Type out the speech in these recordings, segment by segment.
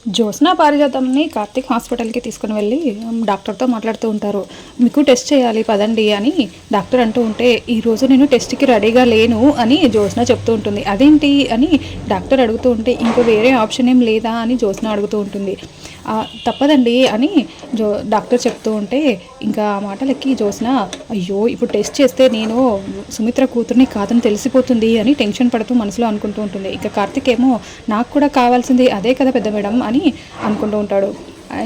జ్యోత్స్న పారిజాతంని కార్తీక్ హాస్పిటల్కి తీసుకుని వెళ్ళి డాక్టర్తో మాట్లాడుతూ ఉంటారు. మీకు టెస్ట్ చేయాలి పదండి అని డాక్టర్ అంటూ ఉంటే, ఈరోజు నేను టెస్ట్కి రెడీగా లేను అని జ్యోత్స్న చెప్తూ ఉంటుంది. అదేంటి అని డాక్టర్ అడుగుతూ ఉంటే, ఇంకో వేరే ఆప్షన్ ఏం లేదా అని జ్యోత్స్న అడుగుతూ ఉంటుంది. తప్పదండి అని డాక్టర్ చెప్తూ ఉంటే, ఇంకా ఆ మాటలకి జ్యోత్స్న, అయ్యో ఇప్పుడు టెస్ట్ చేస్తే నేను సుమిత్ర కూతుర్ని కాదని తెలిసిపోతుంది అని టెన్షన్ పడుతూ మనసులో అనుకుంటూ ఉంటుంది. ఇంకా కార్తీక్ ఏమో, నాకు కూడా కావాల్సింది అదే కదా పెద్ద మేడం అని అనుకుంటూ ఉంటాడు.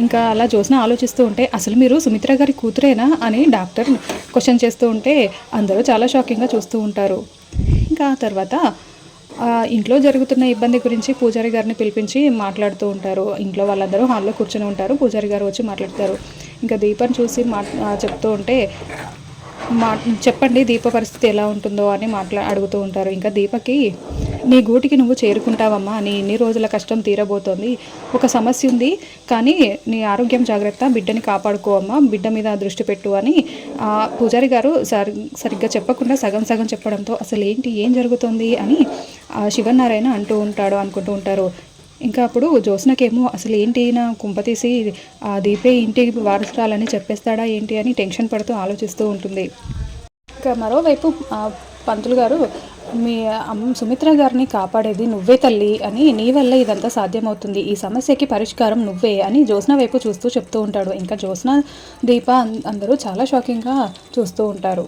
ఇంకా అలా జ్యోత్స్న ఆలోచిస్తూ ఉంటే, అసలు మీరు సుమిత్ర గారి కూతురేనా అని డాక్టర్ క్వశ్చన్ చేస్తూ ఉంటే అందరూ చాలా షాకింగ్గా చూస్తూ ఉంటారు. ఇంకా తర్వాత ఇంట్లో జరుగుతున్న ఇబ్బంది గురించి పూజారి గారిని పిలిపించి మాట్లాడుతూ ఉంటారు. ఇంట్లో వాళ్ళందరూ హాల్లో కూర్చొని ఉంటారు. పూజారి గారు వచ్చి మాట్లాడతారు. ఇంకా దీపని చూసి చెప్తూ ఉంటే, చెప్పండి దీప పరిస్థితి ఎలా ఉంటుందో అని అడుగుతూ ఉంటారు. ఇంకా దీపకి, నీ గూటికి నువ్వు చేరుకుంటావమ్మా, నీ ఇన్ని రోజుల కష్టం తీరబోతోంది. ఒక సమస్య ఉంది, కానీ నీ ఆరోగ్యం జాగ్రత్త, బిడ్డని కాపాడుకోవమ్మా, బిడ్డ మీద దృష్టి పెట్టు అని పూజారి గారు సరిగ్గా చెప్పకుండా సగం సగం చెప్పడంతో అసలు ఏం జరుగుతుంది అని శివనారాయణ అనుకుంటూ ఉంటారు. ఇంకా అప్పుడు జ్యోత్స్నకేమో, అసలు ఏంటి నా కుంపతీసి దీపే ఇంటికి వారసురాలని చెప్పేస్తాడా ఏంటి అని టెన్షన్ పడుతూ ఆలోచిస్తూ ఉంటుంది. ఇంకా మరోవైపు పంతులు గారు, మీ సుమిత్ర గారిని కాపాడేది నువ్వే తల్లి అని, నీ వల్ల ఇదంతా సాధ్యమవుతుంది, ఈ సమస్యకి పరిష్కారం నువ్వే అని జ్యోత్స్న వైపు చూస్తూ చెప్తూ ఉంటాడు. ఇంకా జ్యోత్స్న దీప అందరూ చాలా షాకింగ్గా చూస్తూ ఉంటారు.